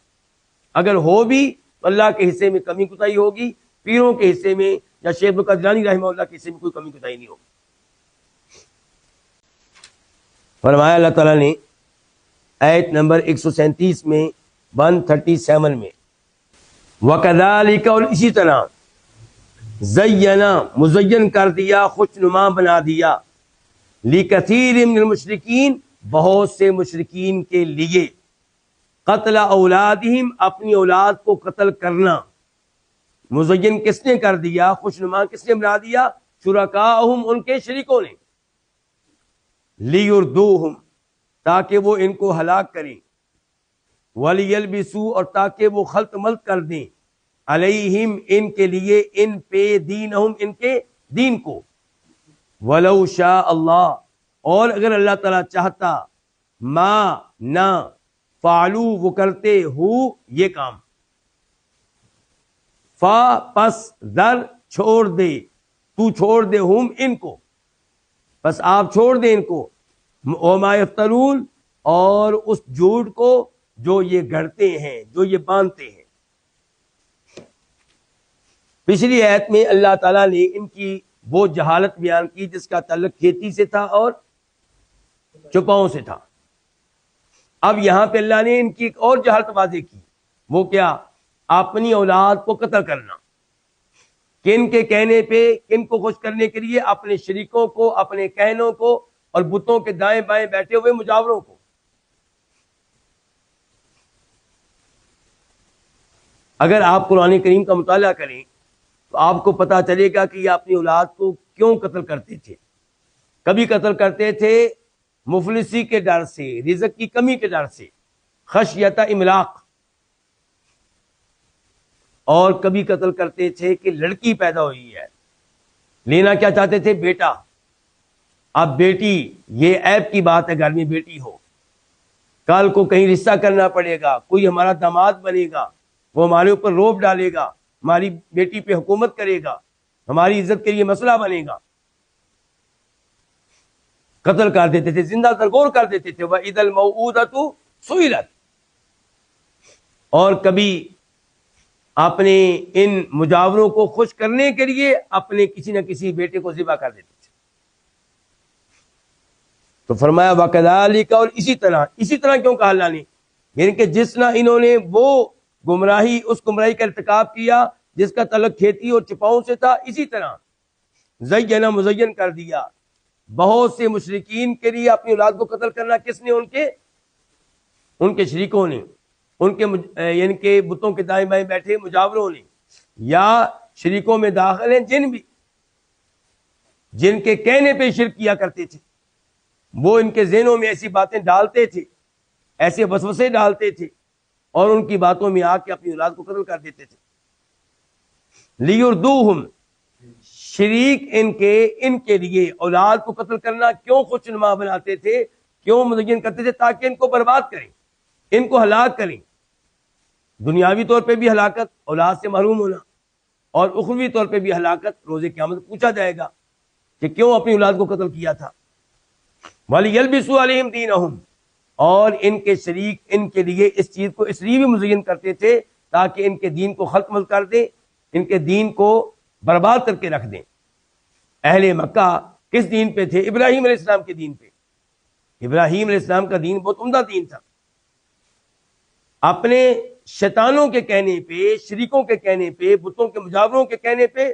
اگر ہو بھی تو اللہ کے حصے میں کمی کوتاہی ہوگی، پیروں کے حصے میں یا شیخ عبدالقادرانی رحمہ اللہ کے حصے میں کوئی کمی کوتاہی نہیں ہوگی۔ فرمایا اللہ تعالیٰ نے آیت نمبر 137 میں 137 میں، وَكَذَلِكَ، اور اسی طرح، زینا، مزین کر دیا، خوش نما بنا دیا، لِكَثِيرٍ مِّنَ الْمُشْرِكِينَ، بہت سے مشرکین کے لیے قتل اولادہم اپنی اولاد کو قتل کرنا مزین کس نے کر دیا، خوشنما کس نے بنا دیا، شرکاءہم ان کے شریکوں نے، لیردوہم تاکہ وہ ان کو ہلاک کریں، ولیلبسوا اور تاکہ وہ خلط ملط کر دیں، علیہم ان کے لیے، ان پہ، دینہم ان کے دین کو، ولو شاء اللہ اور اگر اللہ تعالیٰ چاہتا، ما نہ، فعلو وہ کرتے، ہو یہ کام، فا پس ذر چھوڑ دے، تو چھوڑ دے، ہم ان کو، بس آپ چھوڑ دیں ان کو، وما یفترون اور اس جھوٹ کو جو یہ گھڑتے ہیں، جو یہ باندھتے ہیں۔ پچھلی آیت میں اللہ تعالیٰ نے ان کی وہ جہالت بیان کی جس کا تعلق کھیتی سے تھا اور چپاؤں سے تھا۔ اب یہاں پہ اللہ نے ان کی ایک اور جہالت واضح کی، وہ کیا؟ اپنی اولاد کو قتل کرنا، کن کے کہنے پہ، کن کو خوش کرنے کے لیے؟ اپنے شریکوں کو، اپنے کہنوں کو، اور بتوں کے دائیں بائیں بیٹھے ہوئے مجاوروں کو۔ اگر آپ قرآن کریم کا مطالعہ کریں تو آپ کو پتا چلے گا کہ یہ اپنی اولاد کو کیوں قتل کرتے تھے۔ کبھی قتل کرتے تھے مفلسی کے ڈر سے، رزق کی کمی کے ڈر سے، خشیت املاق، اور کبھی قتل کرتے تھے کہ لڑکی پیدا ہوئی ہے، لینا کیا چاہتے تھے؟ بیٹا۔ اب بیٹی، یہ عیب کی بات ہے گھر میں بیٹی ہو، کل کو کہیں رشتہ کرنا پڑے گا، کوئی ہمارا داماد بنے گا، وہ ہمارے اوپر روب ڈالے گا، ہماری بیٹی پہ حکومت کرے گا، ہماری عزت کے لیے مسئلہ بنے گا، قتل کر دیتے تھے، زندہ درگور کر دیتے تھے۔ وَإِذَا الْمَوْءُودَةُ سُئِلَتْ، اور کبھی اپنے ان مجاوروں کو خوش کرنے کے لیے اپنے کسی نہ کسی بیٹے کو ذبح کر دیتے تھے۔ تو فرمایا وَكَذَلِكَ، اور اسی طرح کیوں کہا اللہ نے؟ یعنی کہ جس طرح انہوں نے وہ گمراہی، اس گمراہی کا ارتکاب کیا جس کا تعلق کھیتی اور چپاؤں سے تھا، اسی طرح زینا مزین کر دیا بہت سے مشرکین کے لیے اپنی اولاد کو قتل کرنا۔ کس نے؟ ان کے شریکوں نے، ان کے یعنی کہ بتوں کے دائیں بائیں بیٹھے مجاوروں نے، یا شریکوں میں داخل ہیں جن بھی، جن کے کہنے پہ شرک کیا کرتے تھے، وہ ان کے ذہنوں میں ایسی باتیں ڈالتے تھے، ایسے وسوسے ڈالتے تھے، اور ان کی باتوں میں آ کے اپنی اولاد کو قتل کر دیتے تھے۔ لیردوہم، شریک ان کے لیے اولاد کو قتل کرنا کیوں خوشنما بناتے تھے، کیوں مزین کرتے تھے؟ تاکہ ان کو برباد کریں، ان کو ہلاک کریں، دنیاوی طور پہ بھی ہلاکت، اولاد سے محروم ہونا، اور اخروی طور پہ بھی ہلاکت، روز قیامت پوچھا جائے گا کہ کیوں اپنی اولاد کو قتل کیا تھا۔ وَلِيَلْبِسُوا عَلَيْهِمْ دِينَهُمْ، اور ان کے شریک ان کے لیے اس چیز کو اس لیے بھی مزین کرتے تھے تاکہ ان کے دین کو ختم کر دیں، ان کے دین کو برباد کر کے رکھ دیں۔ اہل مکہ کس دین پہ تھے؟ ابراہیم علیہ السلام کے دین پہ۔ ابراہیم علیہ السلام کا دین بہت عمدہ دین تھا۔ اپنے شیطانوں کے کہنے پہ، شریکوں کے کہنے پہ، بتوں کے مجاوروں کے کہنے پہ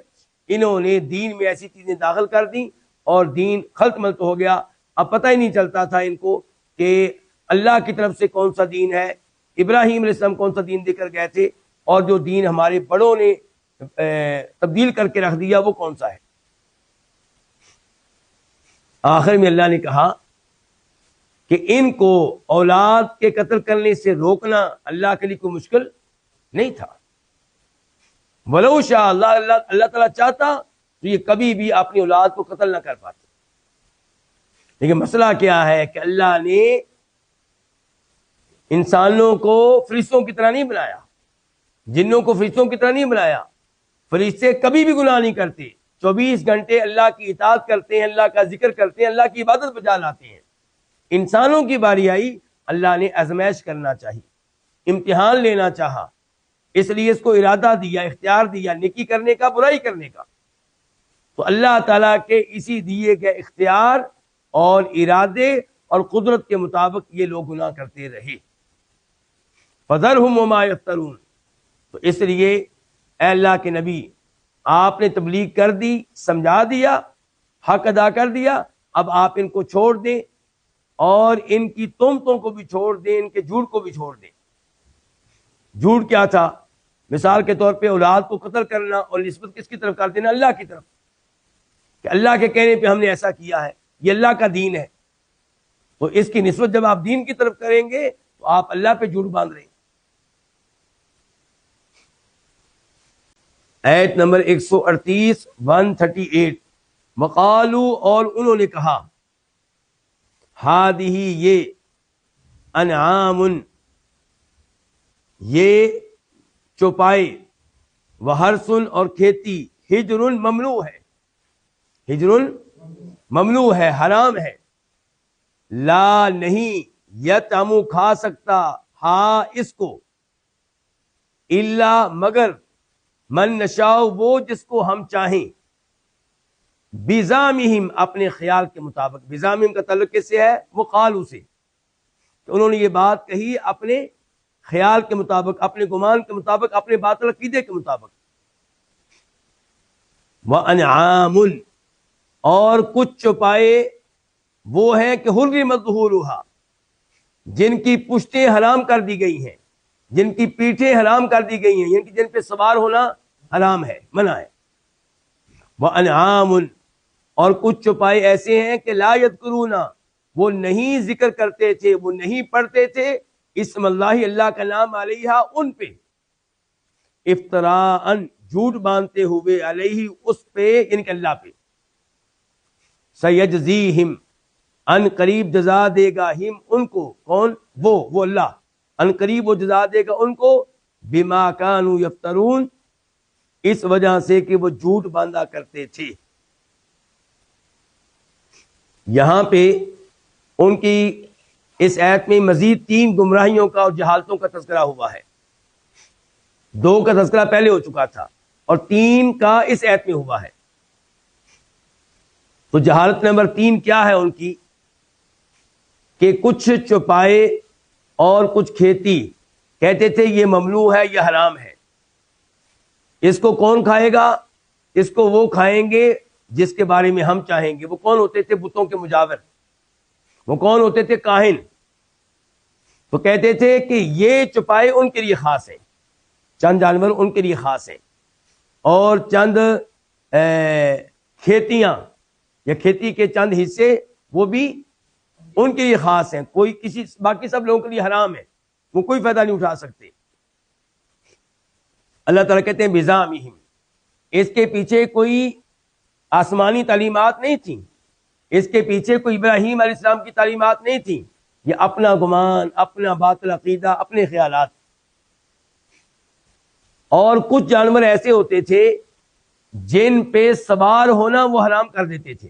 انہوں نے دین میں ایسی چیزیں داخل کر دیں اور دین خلط ملط ہو گیا۔ اب پتہ ہی نہیں چلتا تھا ان کو کہ اللہ کی طرف سے کون سا دین ہے، ابراہیم علیہ السلام کون سا دین دے کر گئے تھے، اور جو دین ہمارے بڑوں نے تبدیل کر کے رکھ دیا وہ کون سا ہے۔ آخر میں اللہ نے کہا کہ ان کو اولاد کے قتل کرنے سے روکنا اللہ کے لیے کوئی مشکل نہیں تھا۔ ولو شاء اللہ تعالیٰ چاہتا تو یہ کبھی بھی اپنی اولاد کو قتل نہ کر پاتے۔ لیکن مسئلہ کیا ہے کہ اللہ نے انسانوں کو فرشتوں کی طرح نہیں بنایا، جنوں کو فرشتوں کی طرح نہیں بنایا۔ فرشتے کبھی بھی گناہ نہیں کرتے، 24 گھنٹے اللہ کی اطاعت کرتے ہیں، اللہ کا ذکر کرتے ہیں، اللہ کی عبادت بجا لاتے ہیں۔ انسانوں کی باری آئی، اللہ نے آزمائش کرنا چاہی، امتحان لینا چاہا، اس لیے اس کو ارادہ دیا، اختیار دیا، نیکی کرنے کا، برائی کرنے کا۔ تو اللہ تعالیٰ کے اسی دیے گئے اختیار اور ارادے اور قدرت کے مطابق یہ لوگ گناہ کرتے رہے۔ فَذَرْهُمْ وَمَا يَفْتَرُونَ، تو اس لیے اے اللہ کے نبی، آپ نے تبلیغ کر دی، سمجھا دیا، حق ادا کر دیا، اب آپ ان کو چھوڑ دیں اور ان کی تہمتوں کو بھی چھوڑ دیں، ان کے جھوٹ کو بھی چھوڑ دیں۔ جھوٹ کیا تھا؟ مثال کے طور پہ اولاد کو قتل کرنا اور نسبت کس کی طرف کر دینا؟ اللہ کی طرف، کہ اللہ کے کہنے پہ ہم نے ایسا کیا ہے، یہ اللہ کا دین ہے۔ تو اس کی نسبت جب آپ دین کی طرف کریں گے تو آپ اللہ پہ جھوٹ باندھ رہے ہیں۔ آیت نمبر 138 138، وقالو، اور انہوں نے کہا، ہادہ، یہ، انعام، یہ چوپائے، وحرث، اور کھیتی، ہجر، ممنوع ہے، ہجر ممنوع ہے، حرام ہے، لا، نہیں، یطعم، کھا سکتا، ہاں، اس کو، الا، مگر، من نشاء، وہ جس کو ہم چاہیں، بزعمہم، اپنے خیال کے مطابق۔ بزعمہم کا تعلق کس سے ہے؟ وہ قالو سے، کہ انہوں نے یہ بات کہی اپنے خیال کے مطابق، اپنے گمان کے مطابق، اپنے باطل عقیدے کے مطابق۔ وَأَنْعَامٌ، اور کچھ چوپائے وہ ہیں کہ حرمت ظہورها، جن کی پشتیں حرام کر دی گئی ہیں، جن کی پیٹھیں حرام کر دی گئی ہیں، یعنی کہ جن پہ سوار ہونا حرام ہے، منع ہے۔ وَأَنْعَامٌ، اور کچھ چوپائے ایسے ہیں کہ لا یذکرون، وہ نہیں ذکر کرتے تھے، وہ نہیں پڑھتے تھے اسم اللہ، اللہ کا نام، علیہا، ان پہ، افتراء، جھوٹ باندھتے ہوئے، علیہ، اس پہ، یعنی کہ اللہ پہ۔ سیجزیہم، ان قریب جزا دے گا، ہم، ان کو، کون؟ وہ اللہ، ان قریب وہ جزا دے گا ان کو، بما کانوا یفترون، اس وجہ سے کہ وہ جھوٹ باندھا کرتے تھے۔ یہاں پہ ان کی اس آیت میں مزید 3 گمراہیوں کا اور جہالتوں کا تذکرہ ہوا ہے۔ 2 کا تذکرہ پہلے ہو چکا تھا اور 3 کا اس آیت میں ہوا ہے۔ تو جہالت نمبر 3 کیا ہے ان کی؟ کہ کچھ چوپائے اور کچھ کھیتی کہتے تھے یہ ممنوع ہے، یہ حرام ہے، اس کو کون کھائے گا؟ اس کو وہ کھائیں گے جس کے بارے میں ہم چاہیں گے۔ وہ کون ہوتے تھے؟ بتوں کے مجاور۔ وہ کون ہوتے تھے؟ کاہن۔ تو کہتے تھے کہ یہ چوپائے ان کے لیے خاص ہے، چند جانور ان کے لیے خاص ہے، اور چند کھیتیاں یا کھیتی کے چند حصے وہ بھی ان کے لیے خاص ہیں، کوئی کسی، باقی سب لوگوں کے لیے حرام ہے، وہ کوئی فائدہ نہیں اٹھا سکتے۔ اللہ تعالیٰ کہتے ہیں بزعمہم، اس کے پیچھے کوئی آسمانی تعلیمات نہیں تھیں، اس کے پیچھے کوئی ابراہیم علیہ السلام کی تعلیمات نہیں تھیں، یہ اپنا گمان، اپنا باطل عقیدہ، اپنے خیالات۔ اور کچھ جانور ایسے ہوتے تھے جن پہ سوار ہونا وہ حرام کر دیتے تھے۔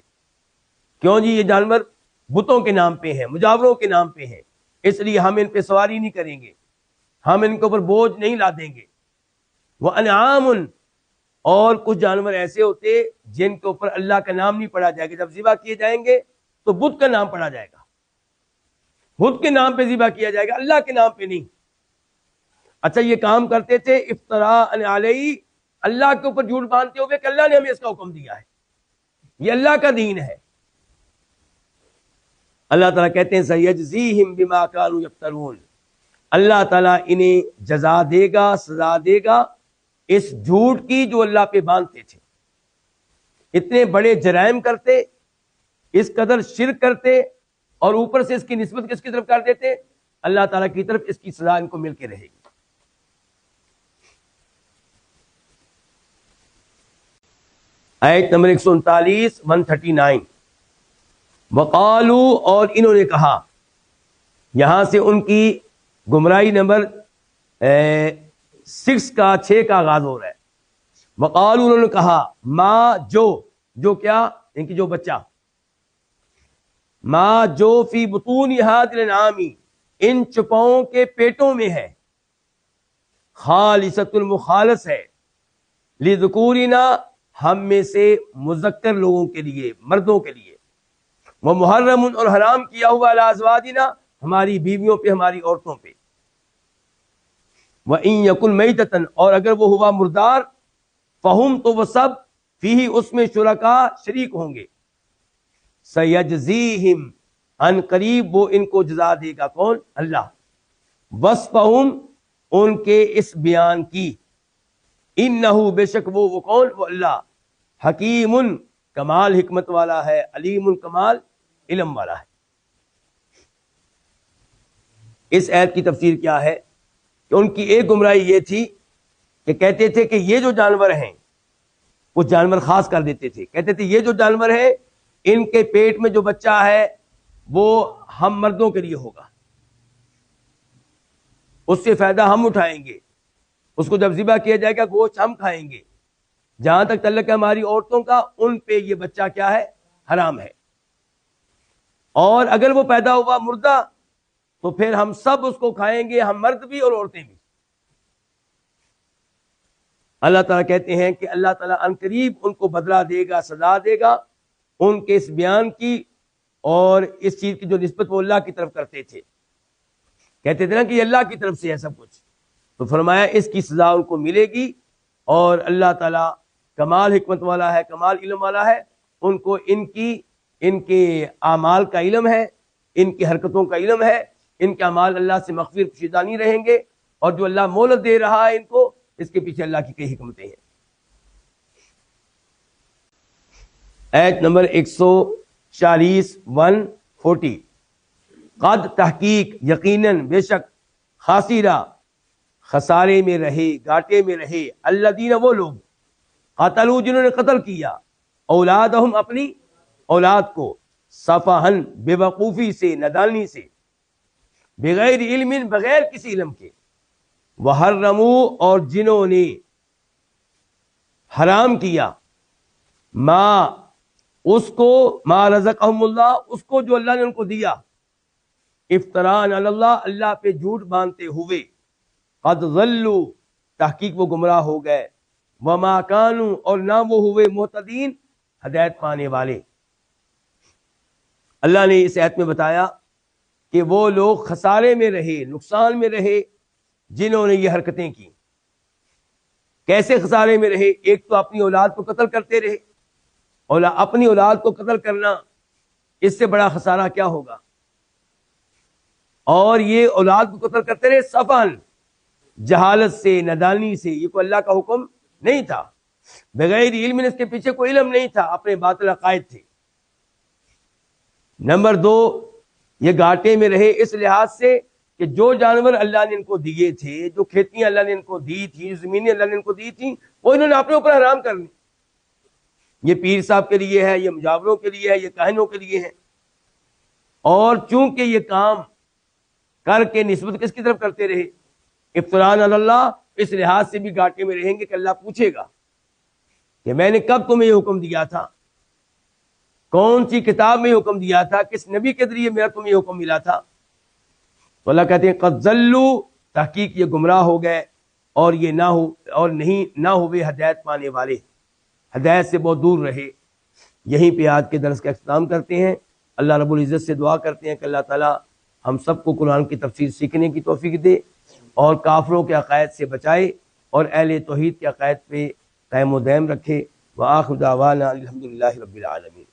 کیوں جی؟ یہ جانور بتوں کے نام پہ ہیں، مجاوروں کے نام پہ ہیں، اس لیے ہم ان پہ سواری نہیں کریں گے، ہم ان کے اوپر بوجھ نہیں لا دیں گے۔ وَأَنْعَامٌ، اور کچھ جانور ایسے ہوتے جن کے اوپر اللہ کا نام نہیں پڑھا جائے گا، جب ذبح کیے جائیں گے تو بت کا نام پڑھا جائے گا، بت کے نام پہ ذبح کیا جائے گا، اللہ کے نام پہ نہیں۔ اچھا، یہ کام کرتے تھے افتراء علیہ، اللہ کے اوپر جھوٹ باندھتے ہوئے کہ اللہ نے ہمیں اس کا حکم دیا ہے، یہ اللہ کا دین ہے۔ اللہ تعالیٰ کہتے ہیں سیجزیہم بما کانوا یفترون، اللہ تعالیٰ انہیں جزا دے گا، سزا دے گا اس جھوٹ کی جو اللہ پہ باندھتے تھے۔ اتنے بڑے جرائم کرتے، اس قدر شرک کرتے، اور اوپر سے اس کی نسبت کس کی طرف کر دیتے؟ اللہ تعالیٰ کی طرف۔ اس کی سزا ان کو مل کے رہے گی۔ آیت نمبر 139 139، وقالو، اور انہوں نے کہا، یہاں سے ان کی گمراہی نمبر 6 کا آغاز ہو رہا ہے۔ وقالو، انہوں نے کہا، ما، جو کیا؟ ان کی جو بچہ، ما، جو فی بطون ھذہ الانعام، ان چپاؤں کے پیٹوں میں ہے، خالصۃ، المخالص ہے، لذکورنا، ہم میں سے مذکر لوگوں کے لیے، مردوں کے لیے، وہ محرم، اور حرام کیا ہوا، علی ازواجنا، ہماری بیویوں پہ، ہماری عورتوں پہ، وَإِن يَكُن مَيْتَةً، اور اگر وہ ہوا مردار، فہم، تو وہ سب، فیہ، اس میں، شرکا، شریک ہوں گے، سیجزیہم، ان قریب وہ ان کو جزا دے گا. کون؟ اللہ. وصفہم ان کے اس بیان کی. انہو بے شک وہ کون؟ وہ اللہ. حکیم کمال حکمت والا ہے، علیم کمال علم والا ہے. اس آیت کی تفسیر کیا ہے کہ ان کی ایک گمراہی یہ تھی کہ کہتے تھے کہ یہ جو جانور ہیں، وہ جانور خاص کر دیتے تھے، کہتے تھے یہ جو جانور ہیں ان کے پیٹ میں جو بچہ ہے وہ ہم مردوں کے لیے ہوگا، اس سے فائدہ ہم اٹھائیں گے، اس کو جب ذبح کیا جائے گا گوشت ہم کھائیں گے. جہاں تک تعلق ہے ہماری عورتوں کا، ان پہ یہ بچہ کیا ہے؟ حرام ہے. اور اگر وہ پیدا ہوا مردہ تو پھر ہم سب اس کو کھائیں گے، ہم مرد بھی اور عورتیں بھی. اللہ تعالیٰ کہتے ہیں کہ اللہ تعالیٰ ان قریب ان کو بدلہ دے گا، سزا دے گا ان کے اس بیان کی اور اس چیز کی جو نسبت وہ اللہ کی طرف کرتے تھے. کہتے تھے نا کہ یہ اللہ کی طرف سے ہے سب کچھ، تو فرمایا اس کی سزا ان کو ملے گی. اور اللہ تعالیٰ کمال حکمت والا ہے، کمال علم والا ہے. ان کو ان کے اعمال کا علم ہے، ان کی حرکتوں کا علم ہے. ان کے اعمال اللہ سے مغفر پوشیدہ نہیں رہیں گے، اور جو اللہ مہلت دے رہا ہے ان کو، اس کے پیچھے اللہ کی کئی حکمتیں ہیں. آیت نمبر 140 140. قد تحقیق یقیناً بے شک خاسرہ خسارے میں رہے، گھاٹے میں رہے، الذین وہ لوگ قتلوا جنہوں نے قتل کیا، اولادہم اپنی اولاد کو، صفحن بے وقوفی سے، نادانی سے، بغیر علم بغیر کسی علم کے، وحرموا اور جنہوں نے حرام کیا، اس کو ما رزقہم اللہ، اس کو جو اللہ نے ان کو دیا، افتراء علی اللہ، اللہ پہ جھوٹ باندھتے ہوئے، قد ضلوا تحقیق وہ گمراہ ہو گئے، وما کانوا اور نہ وہ ہوئے مہتدین ہدایت پانے والے. اللہ نے اس آیت میں بتایا کہ وہ لوگ خسارے میں رہے، نقصان میں رہے جنہوں نے یہ حرکتیں کی. کیسے خسارے میں رہے؟ ایک تو اپنی اولاد کو قتل کرتے رہے، اپنی اولاد کو قتل کرنا اس سے بڑا خسارہ کیا ہوگا. اور یہ اولاد کو قتل کرتے رہے صفحن، جہالت سے، نادانی سے. یہ کوئی اللہ کا حکم نہیں تھا، بغیر علم، اس کے پیچھے کوئی علم نہیں تھا، اپنے باطل عقائد تھے. نمبر 2، یہ گھاٹے میں رہے اس لحاظ سے کہ جو جانور اللہ نے ان کو دیے تھے، جو کھیتیاں اللہ نے ان کو دی تھی، جو زمینیں اللہ نے ان کو دی تھی، وہ انہوں نے اپنے اوپر حرام کر لی. یہ پیر صاحب کے لیے ہے، یہ مجاوروں کے لیے ہے، یہ کاہنوں کے لیے ہے. اور چونکہ یہ کام کر کے نسبت کس کی طرف کرتے رہے؟ افتراء علی اللہ. اس لحاظ سے بھی گھاٹے میں رہیں گے کہ اللہ پوچھے گا کہ میں نے کب تمہیں یہ حکم دیا تھا، کون سی کتاب میں حکم دیا تھا، کس نبی کے ذریعے میرا تمہیں یہ حکم ملا تھا. تو اللہ کہتے ہیں قد ضلوا تحقیق یہ گمراہ ہو گئے، اور یہ نہ ہوئے ہدایت پانے والے، ہدایت سے بہت دور رہے. یہیں پہ آج کے درس کا اختتام کرتے ہیں. اللہ رب العزت سے دعا کرتے ہیں کہ اللہ تعالیٰ ہم سب کو قرآن کی تفسیر سیکھنے کی توفیق دے، اور کافروں کے عقائد سے بچائے، اور اہل توحید کے عقائد پہ قائم و دائم رکھے. وآخر دعوانا الحمدللہ رب العالمین.